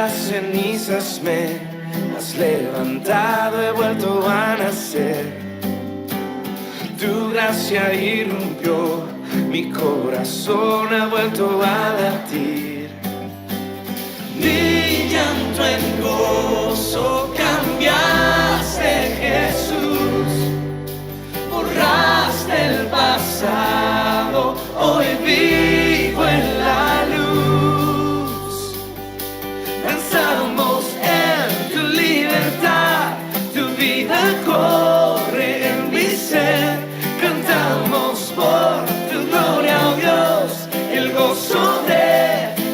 las cenizas me has levantado, he vuelto a nacer. Tu gracia irrumpió, mi corazón ha vuelto a latir. Mi llanto en gozo cambiaste, Jesús. Borraste el pasado, hoy vivo en la luz. Danzamos en tu libertad, tu vida corre en mi ser. Cantamos por tu gloria, oh Dios, el gozo de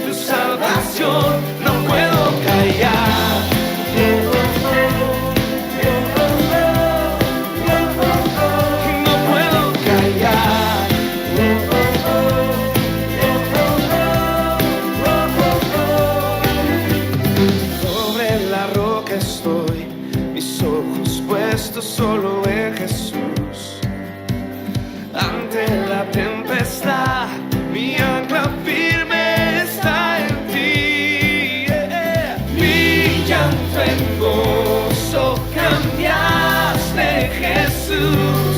tu salvación. No puedo callar. No puedo callar. Sobre la roca estoy, mis ojos puestos solo en Jesús. Ante la tempestad, mi ancla firme está en ti. Mi llanto en gozo cambiaste, Jesús.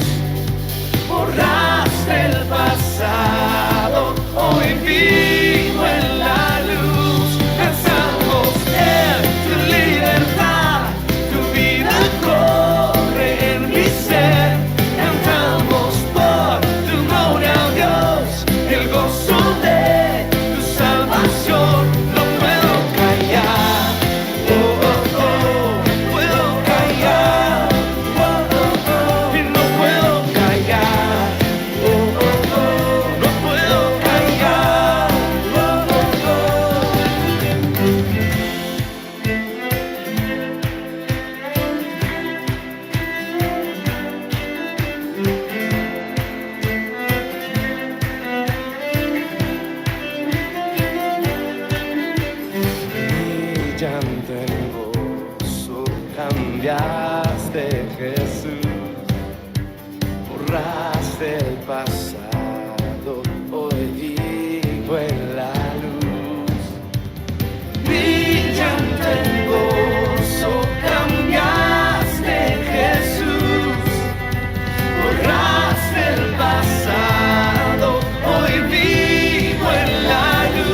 Borraste el pasado, hoy vivo en la luz. Danzamos en tu libertad, tu vida corre en mi ser. Cantamos por tu gloria, oh Dios, el gozo de tu salvación. No puedo callar, oh, oh, oh, no puedo callar, oh, oh, oh, y no puedo callar, oh, oh, oh, no puedo callar, oh, oh, Mi llanto en gozo cambiaste, Jesús. Borraste el pasado, hoy vivo en la luz. Mi llanto en gozo cambiaste, Jesús. Borraste el pasado, hoy vivo en la luz.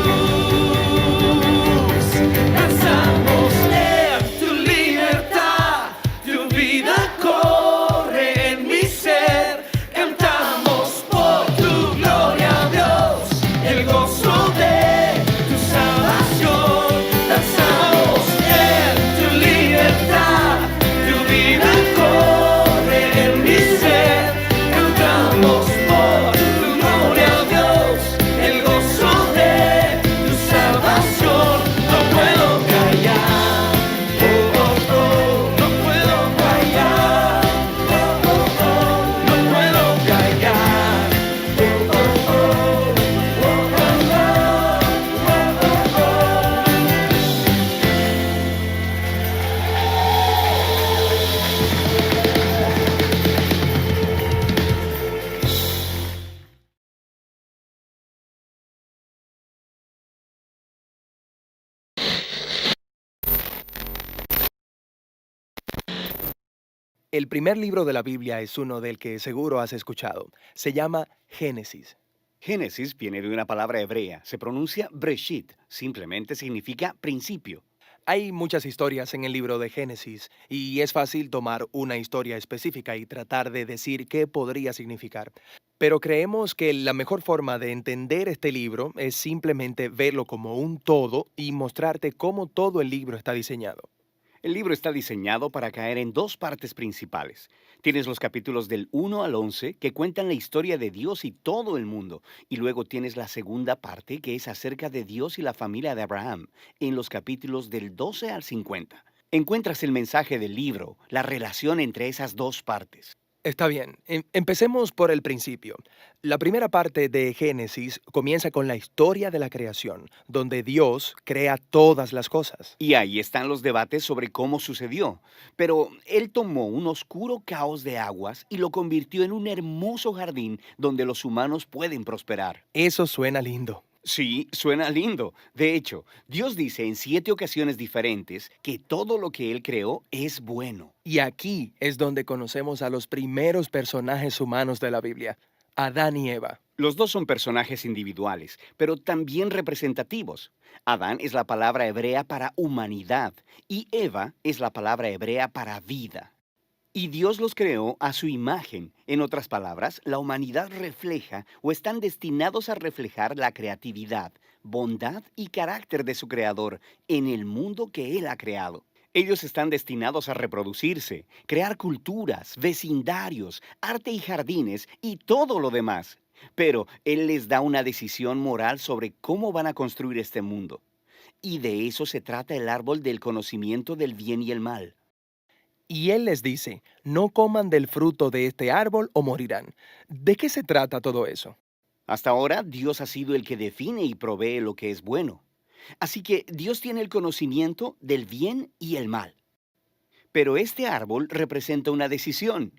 Danzamos en tu libertad, tu vida corre en mi ser. Cantamos por tu gloria, Dios, el gozo de tu salvación. Danzamos en tu libertad, tu vida corre en mi ser. Cantamos por tu gloria, Dios, el gozo de tu salvación. No puedo callar, oh, oh, oh, no puedo callar, oh, oh, oh, no puedo callar, oh, oh, oh, oh, oh, oh, oh, El primer libro de la Biblia es uno del que seguro has escuchado. Se llama Génesis. Génesis viene de una palabra hebrea, se pronuncia Breshit, simplemente significa principio. Hay muchas historias en el libro de Génesis y es fácil tomar una historia específica y tratar de decir qué podría significar. Pero creemos que la mejor forma de entender este libro es simplemente verlo como un todo y mostrarte cómo todo el libro está diseñado. El libro está diseñado para caer en dos partes principales. Tienes los capítulos del 1 al 11 que cuentan la historia de Dios y todo el mundo, y luego tienes la segunda parte que es acerca de Dios y la familia de Abraham, en los capítulos del 12 al 50. Encuentras el mensaje del libro, la relación entre esas dos partes. Está bien, empecemos por el principio. La primera parte de Génesis comienza con la historia de la creación, donde Dios crea todas las cosas. Y ahí están los debates sobre cómo sucedió. Pero él tomó un oscuro caos de aguas y lo convirtió en un hermoso jardín donde los humanos pueden prosperar. Eso suena lindo. Sí, suena lindo. De hecho, Dios dice en 7 ocasiones diferentes que todo lo que Él creó es bueno. Y aquí es donde conocemos a los primeros personajes humanos de la Biblia, Adán y Eva. Los dos son personajes individuales, pero también representativos. Adán es la palabra hebrea para humanidad y Eva es la palabra hebrea para vida. Y Dios los creó a su imagen. En otras palabras, la humanidad refleja o están destinados a reflejar la creatividad, bondad y carácter de su creador en el mundo que Él ha creado. Ellos están destinados a reproducirse, crear culturas, vecindarios, arte y jardines y todo lo demás. Pero Él les da una decisión moral sobre cómo van a construir este mundo. Y de eso se trata el árbol del conocimiento del bien y el mal. Y él les dice, no coman del fruto de este árbol o morirán. ¿De qué se trata todo eso? Hasta ahora, Dios ha sido el que define y provee lo que es bueno. Así que Dios tiene el conocimiento del bien y el mal. Pero este árbol representa una decisión.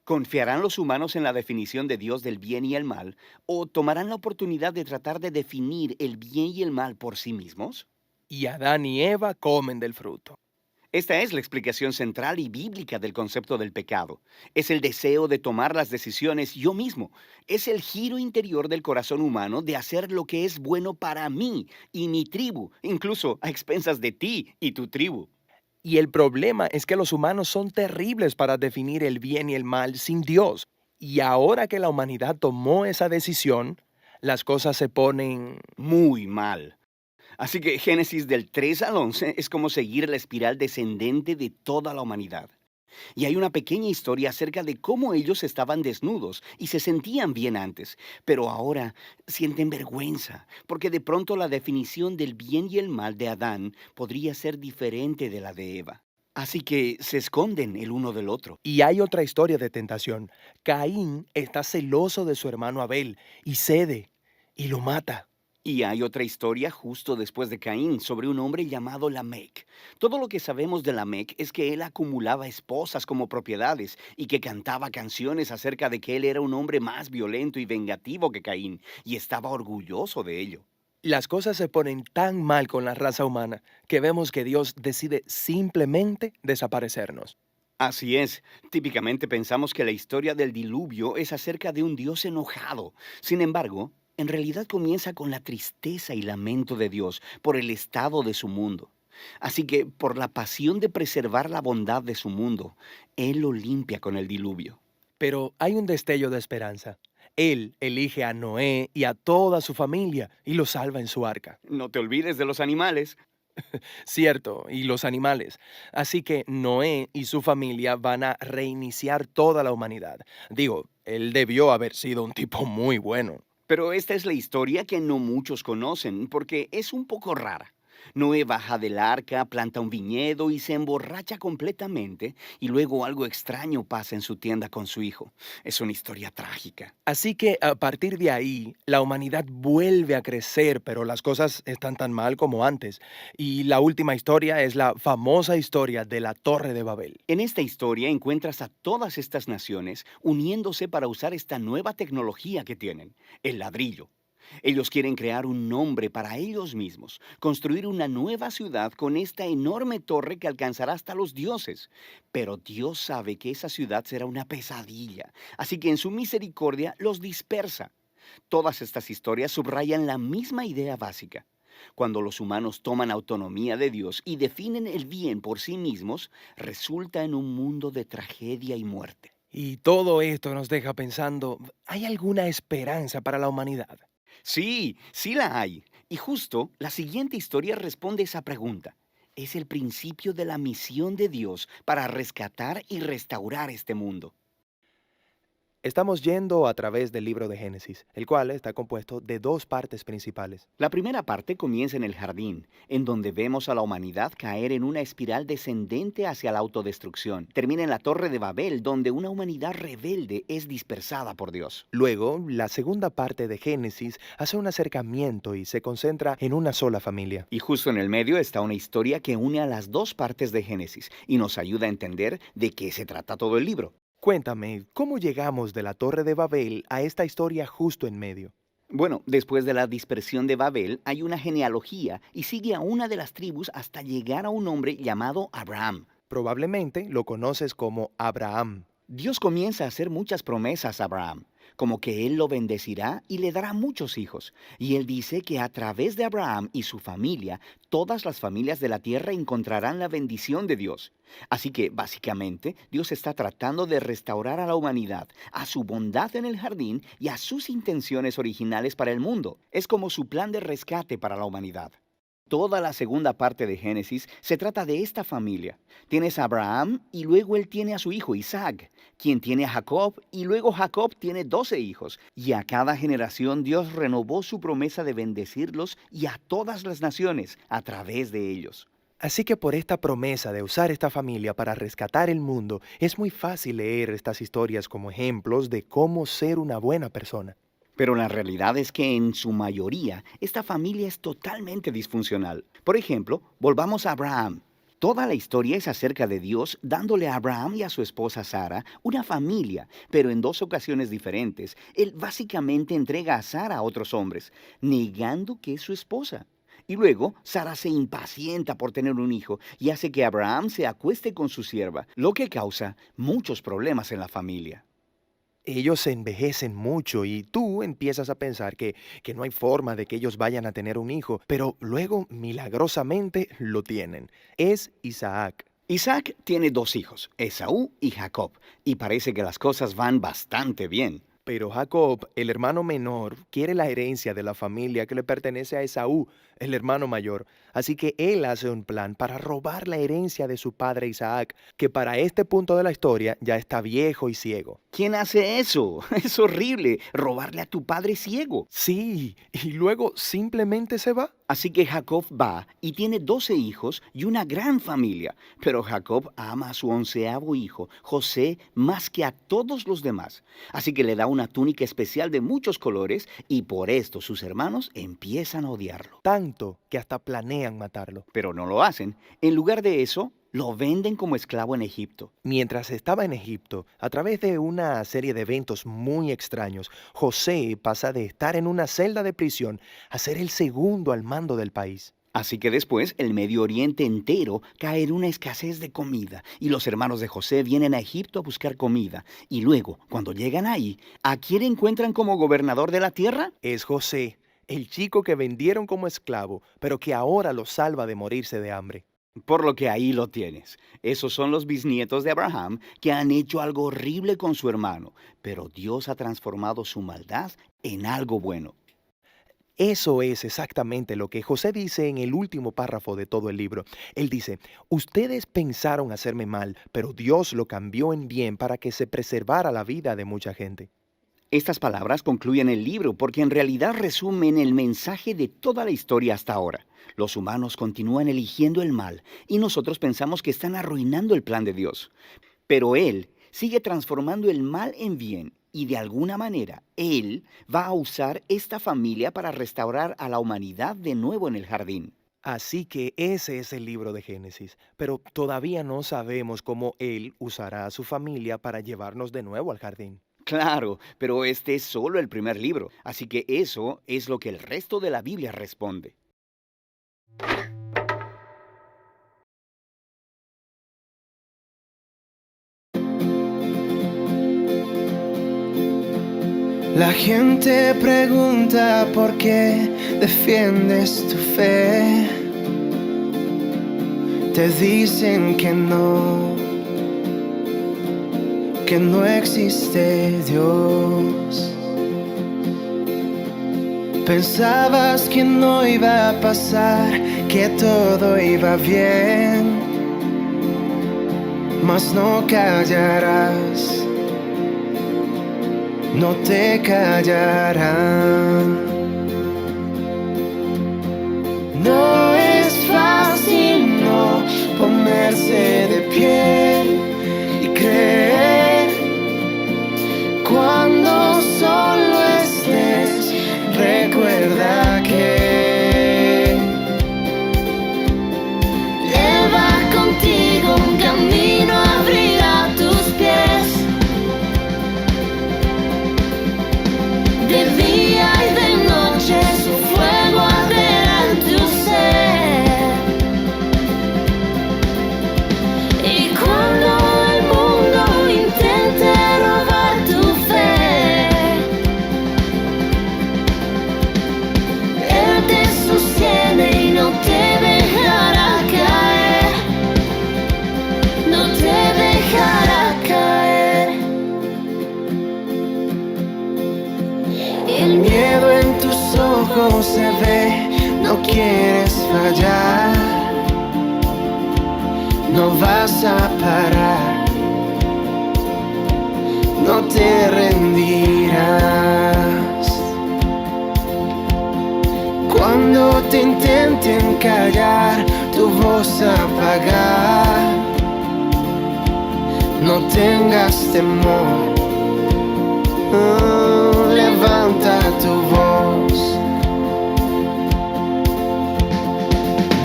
¿Confiarán los humanos en la definición de Dios del bien y el mal o tomarán la oportunidad de tratar de definir el bien y el mal por sí mismos? Y Adán y Eva comen del fruto. Esta es la explicación central y bíblica del concepto del pecado. Es el deseo de tomar las decisiones yo mismo. Es el giro interior del corazón humano de hacer lo que es bueno para mí y mi tribu, incluso a expensas de ti y tu tribu. Y el problema es que los humanos son terribles para definir el bien y el mal sin Dios. Y ahora que la humanidad tomó esa decisión, las cosas se ponen... Muy mal. Así que Génesis del 3 al 11 es como seguir la espiral descendente de toda la humanidad. Y hay una pequeña historia acerca de cómo ellos estaban desnudos y se sentían bien antes, pero ahora sienten vergüenza, porque de pronto la definición del bien y el mal de Adán podría ser diferente de la de Eva. Así que se esconden el uno del otro. Y hay otra historia de tentación. Caín está celoso de su hermano Abel y cede y lo mata. Y hay otra historia justo después de Caín sobre un hombre llamado Lamec. Todo lo que sabemos de Lamec es que él acumulaba esposas como propiedades y que cantaba canciones acerca de que él era un hombre más violento y vengativo que Caín y estaba orgulloso de ello. Las cosas se ponen tan mal con la raza humana que vemos que Dios decide simplemente desaparecernos. Así es, típicamente pensamos que la historia del diluvio es acerca de un Dios enojado. Sin embargo, en realidad comienza con la tristeza y lamento de Dios por el estado de su mundo. Así que, por la pasión de preservar la bondad de su mundo, Él lo limpia con el diluvio. Pero hay un destello de esperanza. Él elige a Noé y a toda su familia y los salva en su arca. No te olvides de los animales. Cierto, y los animales. Así que Noé y su familia van a reiniciar toda la humanidad. Digo, él debió haber sido un tipo muy bueno. Pero esta es la historia que no muchos conocen porque es un poco rara. Noé baja del arca, planta un viñedo y se emborracha completamente y luego algo extraño pasa en su tienda con su hijo. Es una historia trágica. Así que a partir de ahí, la humanidad vuelve a crecer, pero las cosas están tan mal como antes. Y la última historia es la famosa historia de la Torre de Babel. En esta historia encuentras a todas estas naciones uniéndose para usar esta nueva tecnología que tienen, el ladrillo. Ellos quieren crear un nombre para ellos mismos, construir una nueva ciudad con esta enorme torre que alcanzará hasta los dioses. Pero Dios sabe que esa ciudad será una pesadilla, así que en su misericordia los dispersa. Todas estas historias subrayan la misma idea básica. Cuando los humanos toman autonomía de Dios y definen el bien por sí mismos, resulta en un mundo de tragedia y muerte. Y todo esto nos deja pensando, ¿hay alguna esperanza para la humanidad? Sí, sí la hay. Y justo la siguiente historia responde esa pregunta. Es el principio de la misión de Dios para rescatar y restaurar este mundo. Estamos yendo a través del libro de Génesis, el cual está compuesto de dos partes principales. La primera parte comienza en el jardín, en donde vemos a la humanidad caer en una espiral descendente hacia la autodestrucción. Termina en la Torre de Babel, donde una humanidad rebelde es dispersada por Dios. Luego, la segunda parte de Génesis hace un acercamiento y se concentra en una sola familia. Y justo en el medio está una historia que une a las dos partes de Génesis y nos ayuda a entender de qué se trata todo el libro. Cuéntame, ¿cómo llegamos de la Torre de Babel a esta historia justo en medio? Bueno, después de la dispersión de Babel, hay una genealogía y sigue a una de las tribus hasta llegar a un hombre llamado Abraham. Probablemente lo conoces como Abraham. Dios comienza a hacer muchas promesas a Abraham, como que él lo bendecirá y le dará muchos hijos. Y él dice que a través de Abraham y su familia, todas las familias de la tierra encontrarán la bendición de Dios. Así que, básicamente, Dios está tratando de restaurar a la humanidad, a su bondad en el jardín y a sus intenciones originales para el mundo. Es como su plan de rescate para la humanidad. Toda la segunda parte de Génesis se trata de esta familia. Tienes a Abraham y luego él tiene a su hijo Isaac, quien tiene a Jacob y luego Jacob tiene 12 hijos. Y a cada generación Dios renovó su promesa de bendecirlos y a todas las naciones a través de ellos. Así que por esta promesa de usar esta familia para rescatar el mundo, es muy fácil leer estas historias como ejemplos de cómo ser una buena persona. Pero la realidad es que en su mayoría esta familia es totalmente disfuncional. Por ejemplo, volvamos a Abraham. Toda la historia es acerca de Dios dándole a Abraham y a su esposa Sara una familia, pero en 2 ocasiones diferentes, él básicamente entrega a Sara a otros hombres, negando que es su esposa. Y luego, Sara se impacienta por tener un hijo y hace que Abraham se acueste con su sierva, lo que causa muchos problemas en la familia. Ellos se envejecen mucho y tú empiezas a pensar que no hay forma de que ellos vayan a tener un hijo, pero luego milagrosamente lo tienen. Es Isaac. Isaac tiene 2 hijos, Esaú y Jacob, y parece que las cosas van bastante bien. Pero Jacob, el hermano menor, quiere la herencia de la familia que le pertenece a Esaú, el hermano mayor. Así que él hace un plan para robar la herencia de su padre Isaac, que para este punto de la historia ya está viejo y ciego. ¿Quién hace eso? Es horrible, robarle a tu padre ciego. Sí, y luego simplemente se va. Así que Jacob va y tiene 12 hijos y una gran familia. Pero Jacob ama a su 11º hijo, José, más que a todos los demás. Así que le da una túnica especial de muchos colores y por esto sus hermanos empiezan a odiarlo. Tanto que hasta planean matarlo. Pero no lo hacen. En lugar de eso, lo venden como esclavo en Egipto. Mientras estaba en Egipto, a través de una serie de eventos muy extraños, José pasa de estar en una celda de prisión a ser el segundo al mando del país. Así que después el Medio Oriente entero cae en una escasez de comida y los hermanos de José vienen a Egipto a buscar comida. Y luego, cuando llegan ahí, ¿a quién encuentran como gobernador de la tierra? Es José, el chico que vendieron como esclavo, pero que ahora lo salva de morirse de hambre. Por lo que ahí lo tienes. Esos son los bisnietos de Abraham que han hecho algo horrible con su hermano, pero Dios ha transformado su maldad en algo bueno. Eso es exactamente lo que José dice en el último párrafo de todo el libro. Él dice, ustedes pensaron hacerme mal, pero Dios lo cambió en bien para que se preservara la vida de mucha gente. Estas palabras concluyen el libro porque en realidad resumen el mensaje de toda la historia hasta ahora. Los humanos continúan eligiendo el mal y nosotros pensamos que están arruinando el plan de Dios. Pero Él sigue transformando el mal en bien y de alguna manera Él va a usar esta familia para restaurar a la humanidad de nuevo en el jardín. Así que ese es el libro de Génesis, pero todavía no sabemos cómo Él usará a su familia para llevarnos de nuevo al jardín. Claro, pero este es solo el primer libro, así que eso es lo que el resto de la Biblia responde. La gente pregunta por qué defiendes tu fe. Te dicen que no existe Dios. Pensabas que no iba a pasar, que todo iba bien, mas no callarás. No te callarán. No es fácil no ponerse de pie y creer cuando solo estés. Recuerda que Él va contigo, un camino abrirá tus pies. De día y de fallar, no vas a parar, no te rendirás. Cuando te intenten callar, tu voz apagar, no tengas temor, levanta tu voz.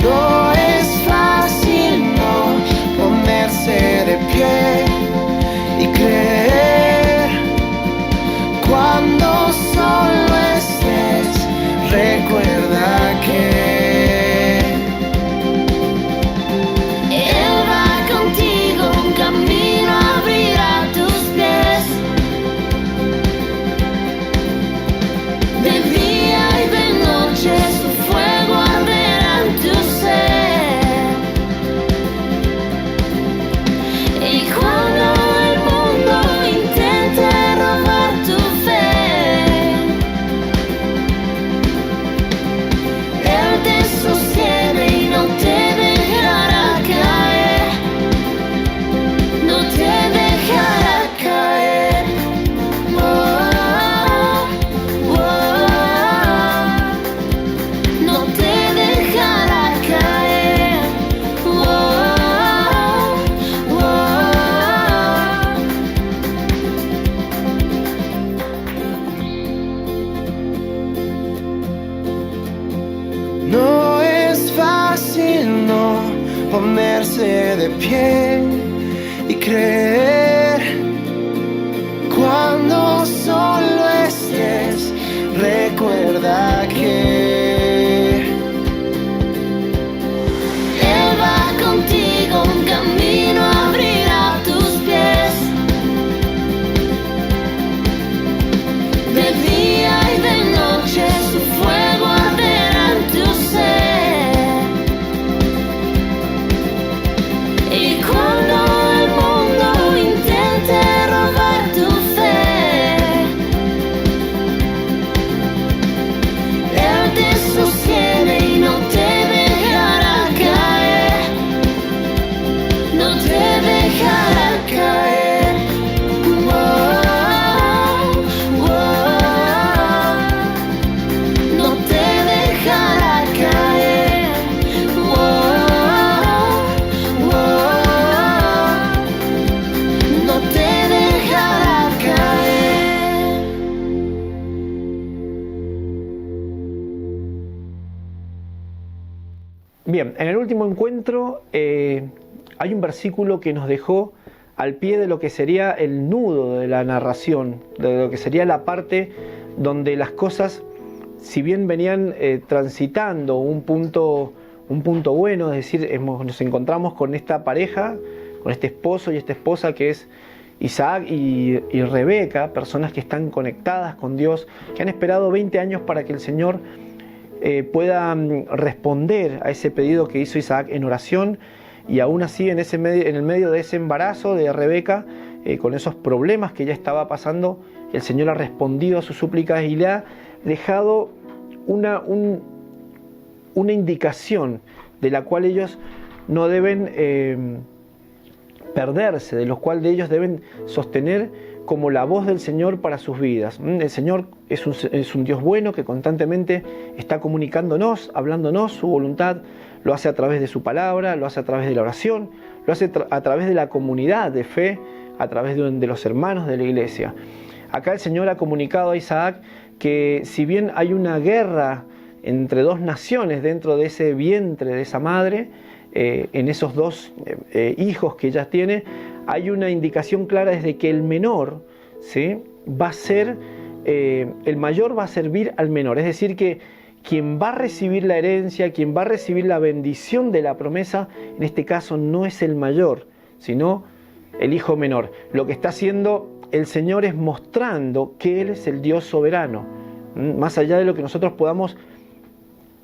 No es fácil no ponerse de pie y creer cuando solo estés. Recuerda que Él va contigo, un camino abrirá tus pies. De día y de noche su fuego arderá en tu ser. Y cuando el mundo intente robar tu fe, Él te sostiene y no te dejará caer, no te dejará caer. Oh, oh, no te dejará caer. Oh, no es fácil no ponerse de pie y creer cuando solo estés. Recuerda que Él va contigo, un camino abrirá tus pies. De día y de noche su fuego arderá en tu ser. Y cuando el mundo intente robar tu fe, Él te sostiene y no te dejará caer, no te dejará caer. Oh, oh, no te dejará caer. Oh, oh, no te dejará caer. Bien, en el último encuentro hay un versículo que nos dejó al pie de lo que sería el nudo de la narración, de lo que sería la parte donde las cosas, si bien venían transitando un punto bueno, es decir, nos encontramos con esta pareja, con este esposo y esta esposa que es Isaac y Rebeca, personas que están conectadas con Dios, que han esperado 20 años para que el Señor pueda responder a ese pedido que hizo Isaac en oración, y aún así en el medio de ese embarazo de Rebeca, con esos problemas que ella estaba pasando, el Señor ha respondido a sus súplicas y le ha dejado una indicación de la cual ellos no deben perderse, de los cuales ellos deben sostener como la voz del Señor para sus vidas. El Señor es un Dios bueno que constantemente está comunicándonos, hablándonos su voluntad. Lo hace a través de su palabra, lo hace a través de la oración, lo hace a través de la comunidad de fe, a través de los hermanos de la iglesia. Acá el Señor ha comunicado a Isaac que si bien hay una guerra entre dos naciones dentro de ese vientre de esa madre, en esos dos hijos que ella tiene, hay una indicación clara desde que el menor, ¿sí?, va a ser, el mayor va a servir al menor. Es decir, que quien va a recibir la herencia, quien va a recibir la bendición de la promesa, en este caso no es el mayor, sino el hijo menor. Lo que está haciendo el Señor es mostrando que Él es el Dios soberano. Más allá de lo que nosotros podamos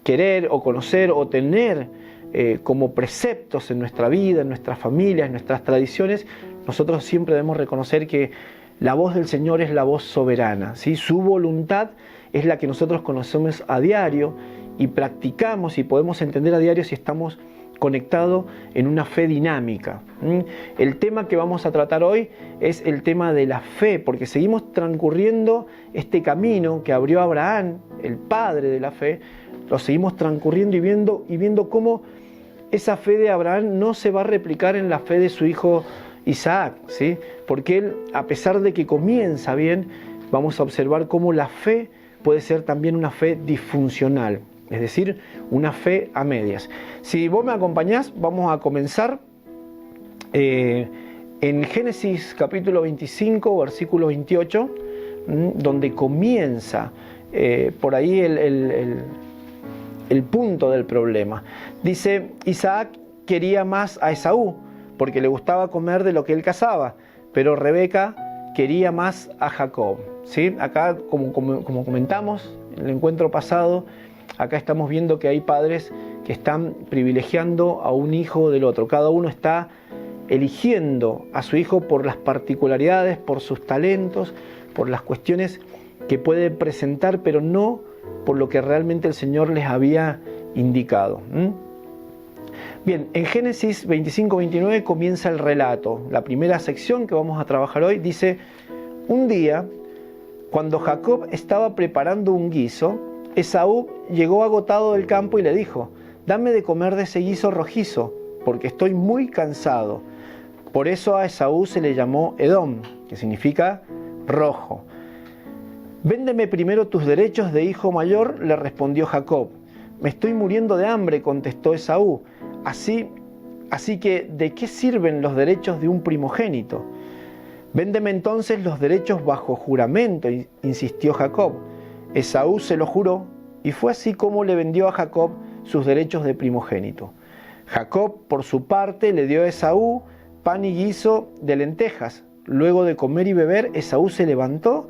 querer o conocer o tener como preceptos en nuestra vida, en nuestras familias, en nuestras tradiciones, nosotros siempre debemos reconocer que la voz del Señor es la voz soberana, ¿sí? Su voluntad es la que nosotros conocemos a diario y practicamos y podemos entender a diario si estamos conectados en una fe dinámica. El tema que vamos a tratar hoy es el tema de la fe, porque seguimos transcurriendo este camino que abrió Abraham, el padre de la fe, lo seguimos transcurriendo y viendo cómo esa fe de Abraham no se va a replicar en la fe de su hijo Isaac, ¿sí? Porque él, a pesar de que comienza bien, vamos a observar cómo la fe puede ser también una fe disfuncional, es decir, una fe a medias. Si vos me acompañás, vamos a comenzar en Génesis capítulo 25, versículo 28, donde comienza por ahí el punto del problema. Dice, Isaac quería más a Esaú, porque le gustaba comer de lo que él cazaba, pero Rebeca quería más a Jacob. ¿Sí? Acá, como comentamos en el encuentro pasado, acá estamos viendo que hay padres que están privilegiando a un hijo del otro. Cada uno está eligiendo a su hijo por las particularidades, por sus talentos, por las cuestiones que puede presentar, pero no por lo que realmente el Señor les había indicado. Bien, en Génesis 25-29 comienza el relato. La primera sección que vamos a trabajar hoy dice: un día, cuando Jacob estaba preparando un guiso, Esaú llegó agotado del campo y le dijo: dame de comer de ese guiso rojizo, porque estoy muy cansado. Por eso a Esaú se le llamó Edom, que significa rojo. Véndeme primero tus derechos de hijo mayor, le respondió Jacob. Me estoy muriendo de hambre, contestó Esaú. Así que, ¿de qué sirven los derechos de un primogénito? Véndeme entonces los derechos bajo juramento, insistió Jacob. Esaú se lo juró, y fue así como le vendió a Jacob sus derechos de primogénito. Jacob, por su parte, le dio a Esaú pan y guiso de lentejas. Luego de comer y beber, Esaú se levantó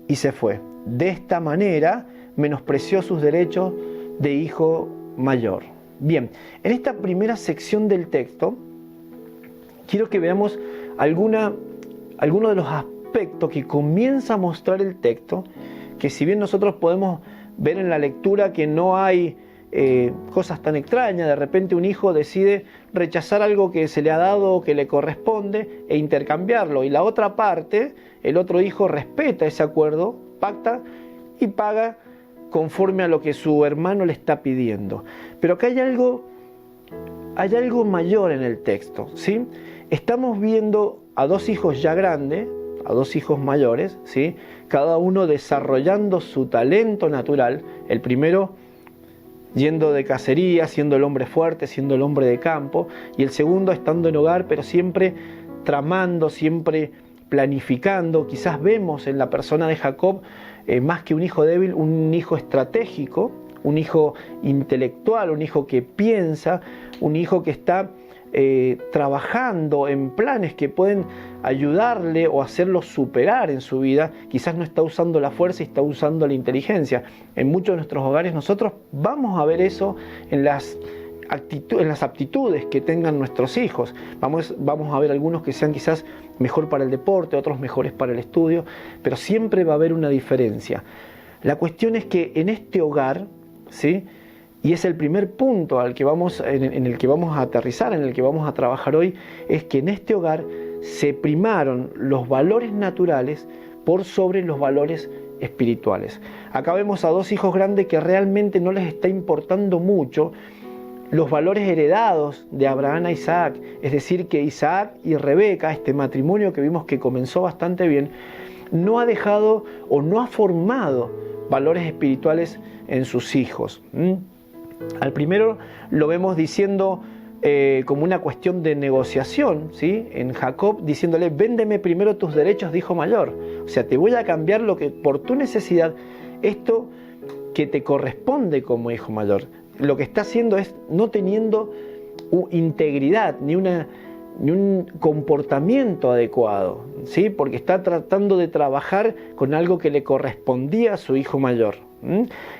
y se fue. De esta manera, menospreció sus derechos de hijo mayor. Bien, en esta primera sección del texto, quiero que veamos algunos de los aspectos que comienza a mostrar el texto, que si bien nosotros podemos ver en la lectura que no hay cosas tan extrañas, de repente un hijo decide rechazar algo que se le ha dado o que le corresponde e intercambiarlo, y la otra parte, el otro hijo, respeta ese acuerdo, pacta y paga conforme a lo que su hermano le está pidiendo. Pero acá hay algo mayor en el texto, ¿sí? Estamos viendo a dos hijos ya grandes, a dos hijos mayores, ¿sí? Cada uno desarrollando su talento natural. El primero yendo de cacería, siendo el hombre fuerte, siendo el hombre de campo, y el segundo estando en hogar, pero siempre tramando, siempre planificando. Quizás vemos en la persona de Jacob, más que un hijo débil, un hijo estratégico, un hijo intelectual, un hijo que piensa, un hijo que está trabajando en planes que pueden ayudarle o hacerlo superar en su vida. Quizás no está usando la fuerza y está usando la inteligencia. En muchos de nuestros hogares nosotros vamos a ver eso en las aptitudes que tengan nuestros hijos. Vamos a ver algunos que sean quizás mejor para el deporte, otros mejores para el estudio, pero siempre va a haber una diferencia. La cuestión es que en este hogar, ¿sí? Y es el primer punto en el que vamos a aterrizar, en el que vamos a trabajar hoy, es que en este hogar se primaron los valores naturales por sobre los valores espirituales. Acá vemos a dos hijos grandes que realmente no les está importando mucho los valores heredados de Abraham a Isaac, es decir, que Isaac y Rebeca, este matrimonio que vimos que comenzó bastante bien, no ha dejado o no ha formado valores espirituales en sus hijos. Al primero lo vemos diciendo como una cuestión de negociación, ¿sí? En Jacob diciéndole: véndeme primero tus derechos de hijo mayor, o sea, te voy a cambiar lo que por tu necesidad, esto que te corresponde como hijo mayor. Lo que está haciendo es no teniendo integridad ni un comportamiento adecuado, ¿sí? Porque está tratando de trabajar con algo que le correspondía a su hijo mayor.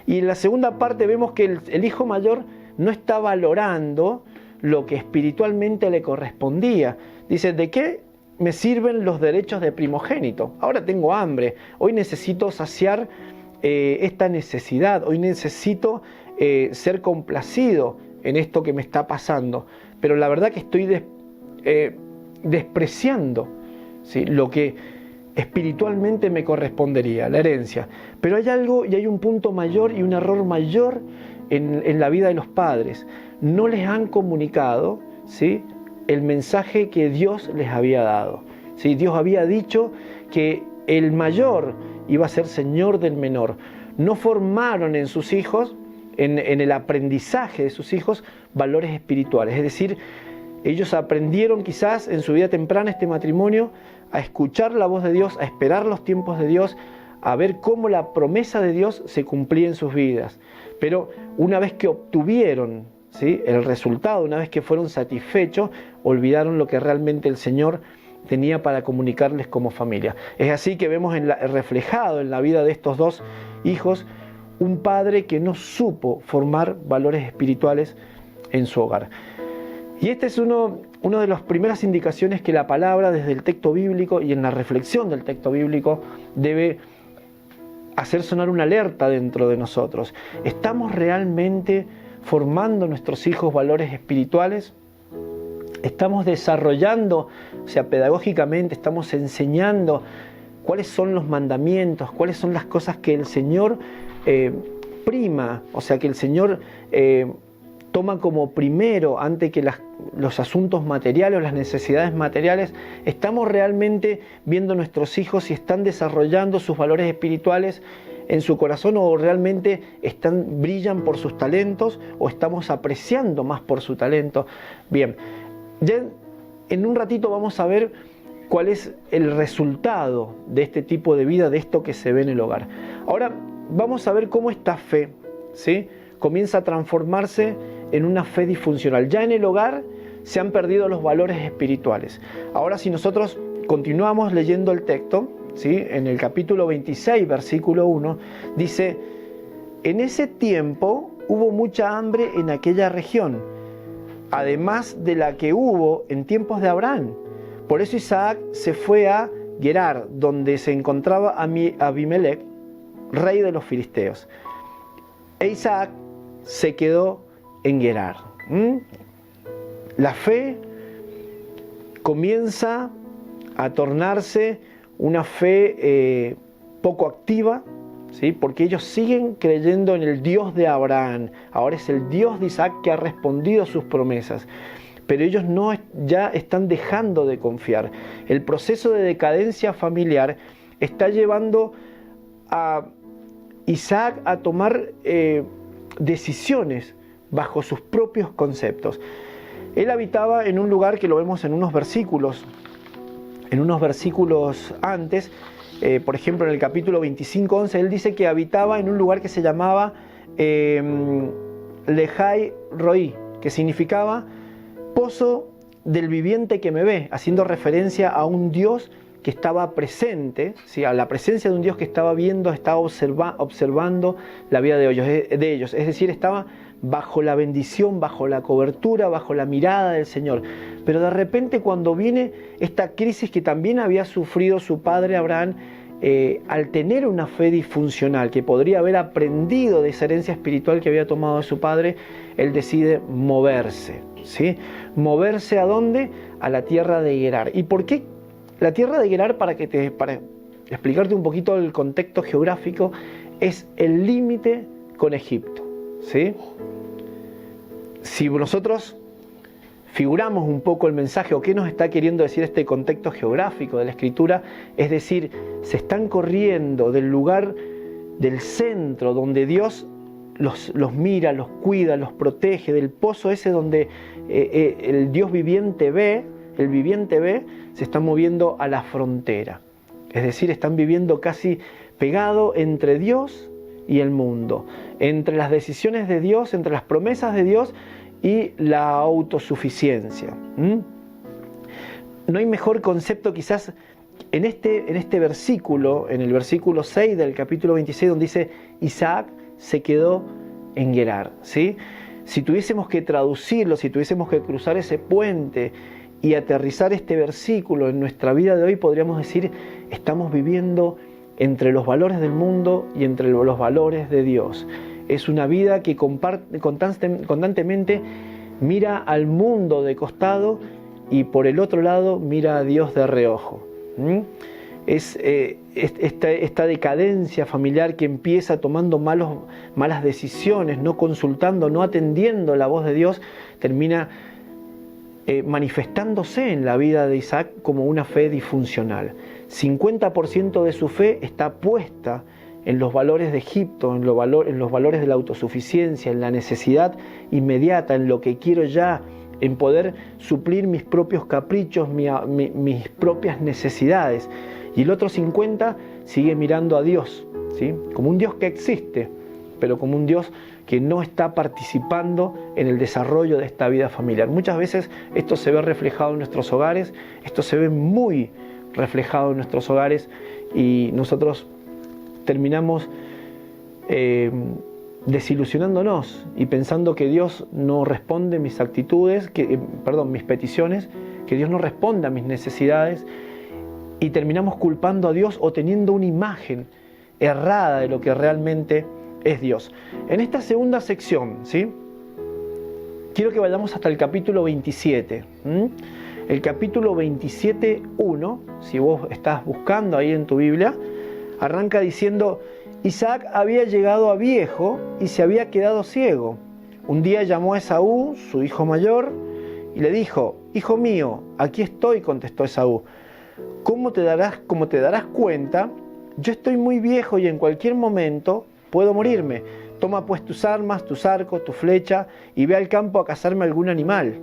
Y en la segunda parte vemos que el hijo mayor no está valorando lo que espiritualmente le correspondía. Dice: ¿de qué me sirven los derechos de primogénito? Ahora tengo hambre, hoy necesito saciar esta necesidad, hoy necesito ser complacido en esto que me está pasando, pero la verdad que estoy despreciando, ¿sí?, lo que espiritualmente me correspondería, la herencia. Pero hay algo y hay un punto mayor y un error mayor en la vida de los padres. No les han comunicado, ¿sí?, el mensaje que Dios les había dado. ¿Sí? Dios había dicho que el mayor iba a ser señor del menor. No formaron en sus hijos, en el aprendizaje de sus hijos, valores espirituales. Es decir, ellos aprendieron quizás en su vida temprana, este matrimonio, a escuchar la voz de Dios, a esperar los tiempos de Dios, a ver cómo la promesa de Dios se cumplía en sus vidas. Pero una vez que obtuvieron, ¿sí?, el resultado, una vez que fueron satisfechos, olvidaron lo que realmente el Señor tenía para comunicarles como familia. Es así que vemos reflejado en la vida de estos dos hijos un padre que no supo formar valores espirituales en su hogar. Y este es una de las primeras indicaciones que la palabra desde el texto bíblico y en la reflexión del texto bíblico debe hacer sonar una alerta dentro de nosotros. ¿Estamos realmente formando a nuestros hijos valores espirituales? ¿Estamos desarrollando, o sea, pedagógicamente, estamos enseñando cuáles son los mandamientos, cuáles son las cosas que el Señor prima, o sea, que el Señor toma como primero ante que los asuntos materiales o las necesidades materiales? ¿Estamos realmente viendo a nuestros hijos si están desarrollando sus valores espirituales en su corazón o realmente brillan por sus talentos o estamos apreciando más por su talento? Bien, ya en un ratito vamos a ver cuál es el resultado de este tipo de vida, de esto que se ve en el hogar. Ahora vamos a ver cómo esta fe, ¿sí?, comienza a transformarse en una fe disfuncional. Ya en el hogar se han perdido los valores espirituales. Ahora, si nosotros continuamos leyendo el texto, ¿sí?, en el capítulo 26, versículo 1, dice: en ese tiempo hubo mucha hambre en aquella región, además de la que hubo en tiempos de Abraham. Por eso Isaac se fue a Gerar, donde se encontraba Abimelech, rey de los filisteos. E Isaac se quedó en Gerar. La fe comienza a tornarse una fe poco activa, ¿sí?, porque ellos siguen creyendo en el Dios de Abraham. Ahora es el Dios de Isaac que ha respondido a sus promesas. Pero ellos ya están dejando de confiar. El proceso de decadencia familiar está llevando a Isaac a tomar decisiones bajo sus propios conceptos. Él habitaba en un lugar que lo vemos en unos versículos antes. Por ejemplo, en el capítulo 25:11, él dice que habitaba en un lugar que se llamaba Lejai Roí, que significaba pozo del viviente que me ve, haciendo referencia a un Dios que estaba presente, ¿sí?, a la presencia de un Dios que estaba viendo, estaba observando la vida de ellos. Es decir, estaba bajo la bendición, bajo la cobertura, bajo la mirada del Señor. Pero de repente, cuando viene esta crisis que también había sufrido su padre Abraham, al tener una fe disfuncional que podría haber aprendido de esa herencia espiritual que había tomado de su padre, él decide moverse, ¿sí? ¿Moverse a dónde? A la tierra de Gerar. ¿Y por qué la tierra de Gerar? Para explicarte un poquito el contexto geográfico, es el límite con Egipto, ¿sí? Si nosotros figuramos un poco el mensaje o qué nos está queriendo decir este contexto geográfico de la Escritura, es decir, se están corriendo del lugar del centro donde Dios los mira, los cuida, los protege, del pozo ese donde el Dios viviente ve, se están moviendo a la frontera. Es decir, están viviendo casi pegado entre Dios y el mundo, entre las decisiones de Dios, entre las promesas de Dios y la autosuficiencia. No hay mejor concepto quizás en este versículo, en el versículo 6 del capítulo 26, donde dice: Isaac se quedó en Gerar, ¿sí? Si tuviésemos que traducirlo, si tuviésemos que cruzar ese puente y aterrizar este versículo en nuestra vida de hoy, podríamos decir: estamos viviendo entre los valores del mundo y entre los valores de Dios. es una vida que constantemente mira al mundo de costado y por el otro lado mira a Dios de reojo. Es esta decadencia familiar que empieza tomando malas decisiones, no consultando, no atendiendo la voz de Dios, termina manifestándose en la vida de Isaac como una fe disfuncional. 50% de su fe está puesta en los valores de Egipto, en los valores de la autosuficiencia, en la necesidad inmediata, en lo que quiero ya, en poder suplir mis propios caprichos, mis propias necesidades. Y el otro 50% sigue mirando a Dios, ¿sí? Como un Dios que existe, pero como un Dios que no está participando en el desarrollo de esta vida familiar. Muchas veces esto se ve reflejado en nuestros hogares, esto se ve muy reflejado en nuestros hogares y nosotros terminamos desilusionándonos y pensando que Dios no responde mis mis peticiones, que Dios no responde a mis necesidades y terminamos culpando a Dios o teniendo una imagen errada de lo que realmente es Dios. En esta segunda sección, ¿sí? Quiero que vayamos hasta el capítulo 27. El capítulo 27:1, si vos estás buscando ahí en tu Biblia, arranca diciendo: Isaac había llegado a viejo y se había quedado ciego. Un día llamó a Esaú, su hijo mayor, y le dijo: Hijo mío, aquí estoy, contestó Esaú. Como te darás cuenta, yo estoy muy viejo y en cualquier momento puedo morirme. Toma pues tus armas, tus arcos, tu flecha y ve al campo a cazarme algún animal.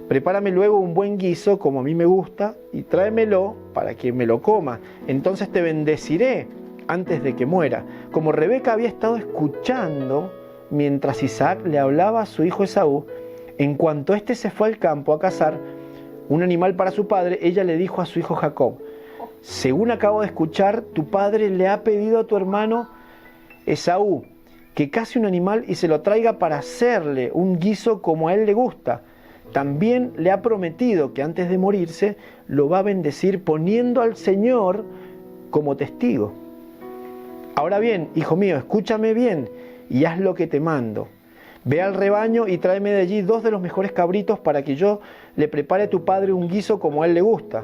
Prepárame luego un buen guiso como a mí me gusta y tráemelo para que me lo coma. Entonces te bendeciré antes de que muera. Como Rebeca había estado escuchando mientras Isaac le hablaba a su hijo Esaú, en cuanto éste se fue al campo a cazar un animal para su padre, ella le dijo a su hijo Jacob: según acabo de escuchar, tu padre le ha pedido a tu hermano Esaú que case un animal y se lo traiga para hacerle un guiso como a él le gusta. También le ha prometido que antes de morirse lo va a bendecir poniendo al Señor como testigo. Ahora bien, hijo mío, escúchame bien y haz lo que te mando. Ve al rebaño y tráeme de allí 2 de los mejores cabritos para que yo le prepare a tu padre un guiso como a él le gusta.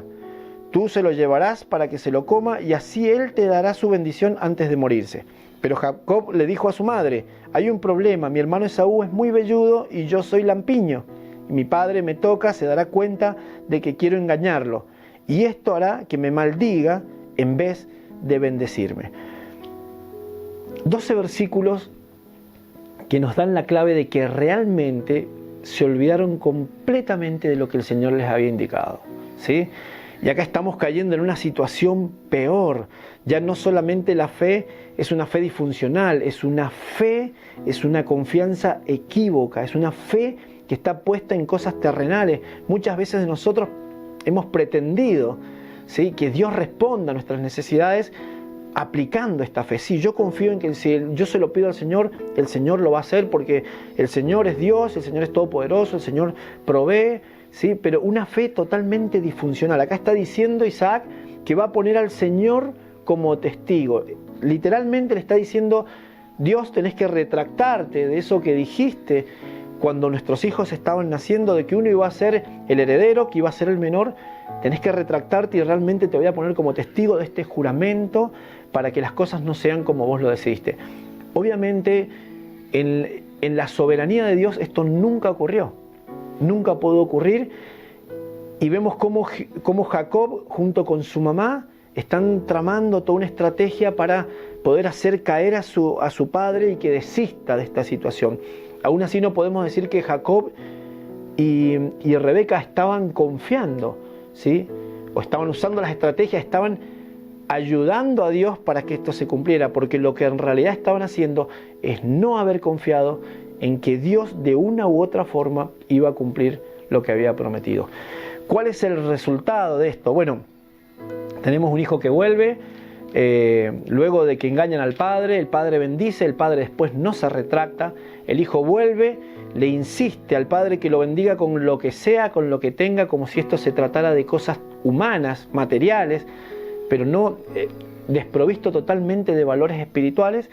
Tú se lo llevarás para que se lo coma y así él te dará su bendición antes de morirse. Pero Jacob le dijo a su madre: hay un problema, mi hermano Esaú es muy velludo y yo soy lampiño. Y mi padre me toca, se dará cuenta de que quiero engañarlo. Y esto hará que me maldiga en vez de bendecirme. 12 versículos que nos dan la clave de que realmente se olvidaron completamente de lo que el Señor les había indicado, ¿sí? Y acá estamos cayendo en una situación peor. Ya no solamente la fe es una fe disfuncional, es una confianza equívoca, es una fe que está puesta en cosas terrenales. Muchas veces nosotros hemos pretendido, ¿sí?, que Dios responda a nuestras necesidades aplicando esta fe. Sí, yo confío en que si yo se lo pido al Señor, el Señor lo va a hacer porque el Señor es Dios, el Señor es todopoderoso, el Señor provee, ¿sí? Pero una fe totalmente disfuncional. Acá está diciendo Isaac que va a poner al Señor como testigo. Literalmente le está diciendo: Dios, tenés que retractarte de eso que dijiste cuando nuestros hijos estaban naciendo, de que uno iba a ser el heredero, que iba a ser el menor. Tenés que retractarte y realmente te voy a poner como testigo de este juramento para que las cosas no sean como vos lo decidiste. Obviamente, en la soberanía de Dios esto nunca ocurrió. Nunca pudo ocurrir. Y vemos cómo Jacob, junto con su mamá, están tramando toda una estrategia para poder hacer caer a su padre y que desista de esta situación. Aún así no podemos decir que Jacob y Rebeca estaban confiando, ¿sí? O estaban usando las estrategias, estaban ayudando a Dios para que esto se cumpliera, porque lo que en realidad estaban haciendo es no haber confiado en que Dios de una u otra forma iba a cumplir lo que había prometido. ¿Cuál es el resultado de esto? Bueno, tenemos un hijo que vuelve, luego de que engañan al padre, el padre bendice, el padre después no se retracta, el hijo vuelve, le insiste al padre que lo bendiga con lo que sea, con lo que tenga, como si esto se tratara de cosas humanas, materiales, pero no desprovisto totalmente de valores espirituales.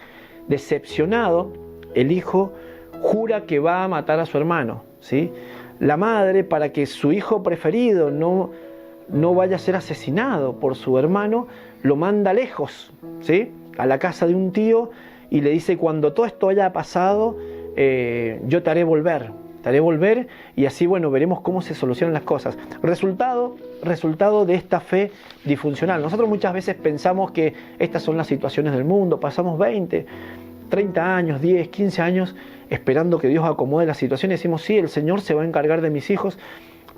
Decepcionado, el hijo jura que va a matar a su hermano, ¿sí? La madre, para que su hijo preferido no vaya a ser asesinado por su hermano, lo manda lejos, ¿sí? A la casa de un tío y le dice: cuando todo esto haya pasado, yo te haré volver y así, bueno, veremos cómo se solucionan las cosas. Resultado de esta fe disfuncional. Nosotros muchas veces pensamos que estas son las situaciones del mundo, pasamos 20, 30 años, 10, 15 años esperando que Dios acomode la situación y decimos: sí, el Señor se va a encargar de mis hijos,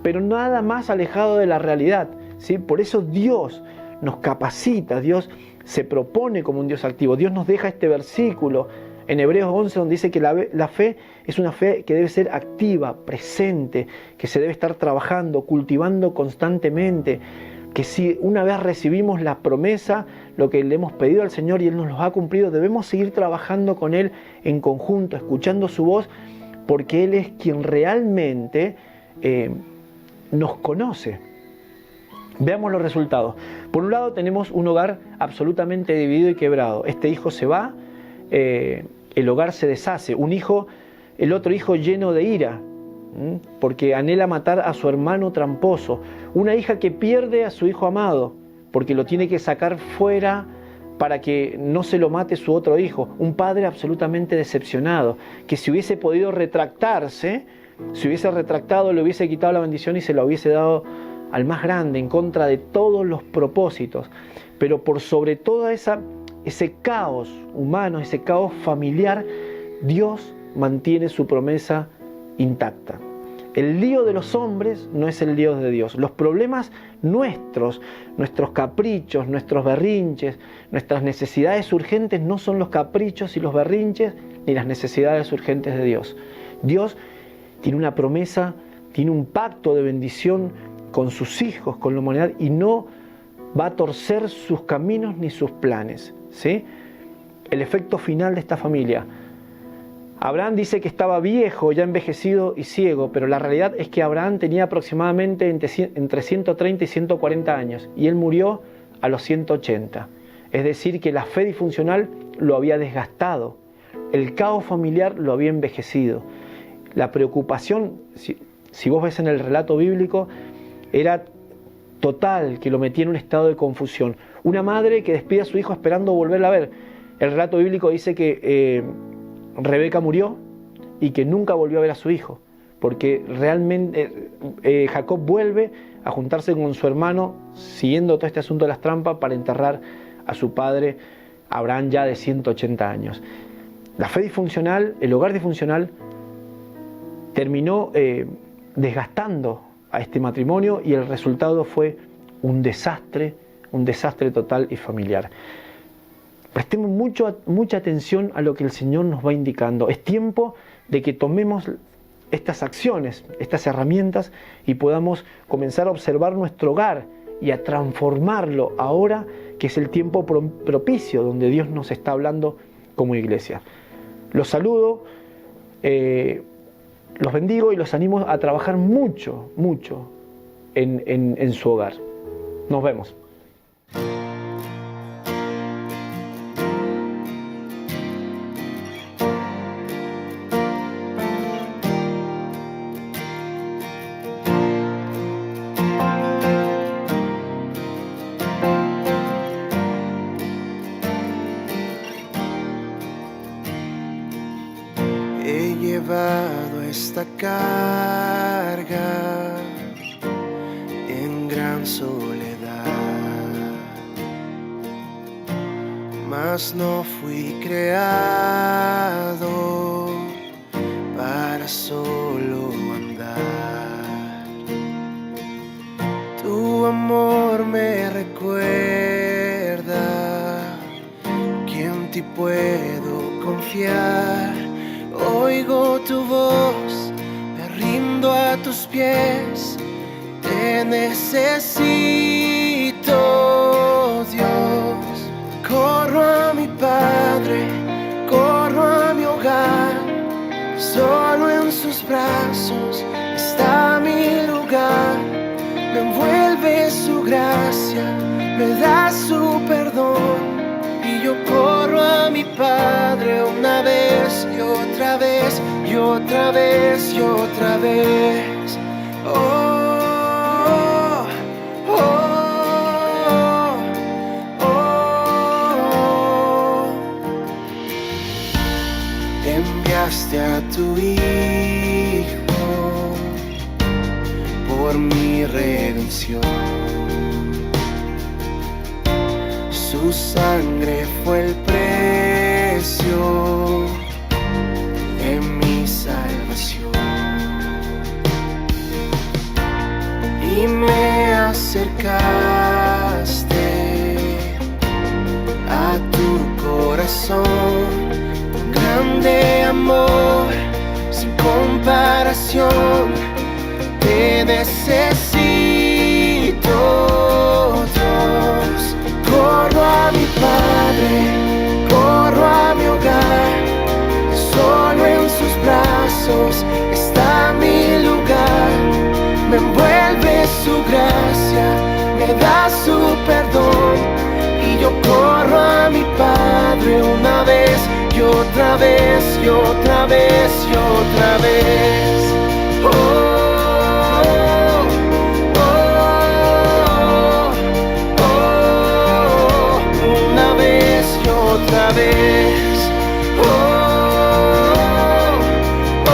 pero nada más alejado de la realidad, ¿sí? Por eso Dios nos capacita, Dios se propone como un Dios activo. Dios nos deja este versículo en Hebreos 11 donde dice que la fe es una fe que debe ser activa, presente, que se debe estar trabajando, cultivando constantemente, que si una vez recibimos la promesa, lo que le hemos pedido al Señor y Él nos lo ha cumplido, debemos seguir trabajando con Él en conjunto, escuchando su voz, porque Él es quien realmente nos conoce. Veamos los resultados. Por un lado tenemos un hogar absolutamente dividido y quebrado. Este hijo se va, el hogar se deshace. El otro hijo lleno de ira, porque anhela matar a su hermano tramposo. Una hija que pierde a su hijo amado, porque lo tiene que sacar fuera para que no se lo mate su otro hijo. Un padre absolutamente decepcionado, que si hubiese podido retractarse, si hubiese retractado, le hubiese quitado la bendición y se la hubiese dado al más grande, en contra de todos los propósitos. Pero por sobre todo ese caos humano, ese caos familiar, Dios mantiene su promesa intacta. El lío de los hombres no es el lío de Dios. Los problemas nuestros caprichos, nuestros berrinches, nuestras necesidades urgentes no son los caprichos y los berrinches ni las necesidades urgentes de Dios. Dios tiene una promesa, tiene un pacto de bendición con sus hijos, con la humanidad, y no va a torcer sus caminos ni sus planes, ¿sí? El efecto final de esta familia. Abraham dice que estaba viejo, ya envejecido y ciego, pero la realidad es que Abraham tenía aproximadamente entre 130 y 140 años y él murió a los 180. Es decir, que la fe disfuncional lo había desgastado, el caos familiar lo había envejecido. La preocupación, si vos ves en el relato bíblico, era total, que lo metía en un estado de confusión. Una madre que despide a su hijo esperando volverla a ver. El relato bíblico dice que Rebeca murió y que nunca volvió a ver a su hijo, porque realmente Jacob vuelve a juntarse con su hermano, siguiendo todo este asunto de las trampas, para enterrar a su padre, Abraham, ya de 180 años. La fe disfuncional, el hogar disfuncional, terminó desgastando a este matrimonio y el resultado fue un desastre total y familiar. Prestemos mucha atención a lo que el Señor nos va indicando. Es tiempo de que tomemos estas acciones, estas herramientas, y podamos comenzar a observar nuestro hogar y a transformarlo ahora que es el tiempo propicio donde Dios nos está hablando como iglesia. Los saludo, los bendigo y los animo a trabajar mucho en su hogar. Nos vemos. He llevado esta carga en gran soledad, mas no fui creado para solo andar. Tu amor me recuerda que en ti puedo confiar. Oigo tu voz, me rindo a tus pies, te necesito, Dios. Corro a mi Padre, corro a mi hogar, solo en sus brazos está mi lugar. Me envuelve su gracia, me da su perdón, y yo corro a mi Padre una vez y otra otra vez y otra vez. Oh, oh, oh. Enviaste a tu Hijo por mi redención. Su sangre fue el precio de mi salvación. Y me acercaste a tu corazón. Grande amor, sin comparación. Te necesito, Dios. Corro a mi Padre, corro a mi hogar. Solo en sus brazos está mi lugar. Me envuelve su gracia, me da su perdón. Y yo corro a mi Padre una vez y otra vez y otra vez y otra vez. Oh, oh, oh, oh, una vez y otra vez. Oh, oh,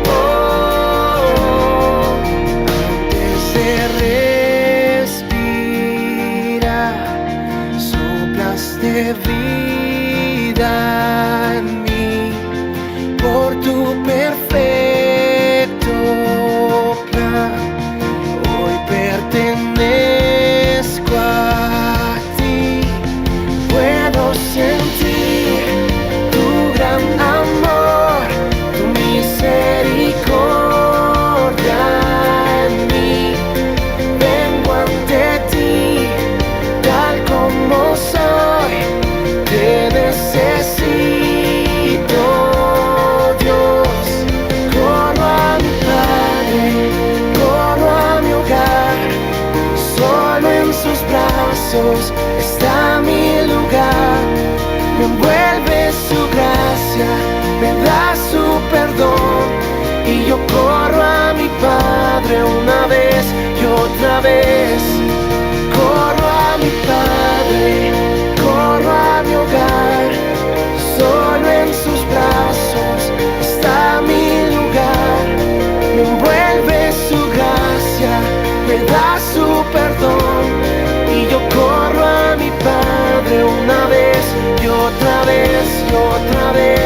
oh, oh. Antes de respirar, soplaste vida en mí. Por tu perfecto plan, hoy pertenezco a ti. Puedo sentir tu gran amor, tu misericordia en mí. Vengo ante ti, tal como soy. Te necesito, Dios. Corro a mi Padre, corro a mi hogar. Solo en sus brazos está mi lugar. Me envuelve su gracia, me da su perdón. Y yo corro a mi Padre una vez y otra vez. Corro a mi Padre, corro a mi hogar. Solo en sus brazos está mi lugar. Me envuelve su gracia, me da su perdón. Y yo corro a mi Padre una vez y otra vez y otra vez.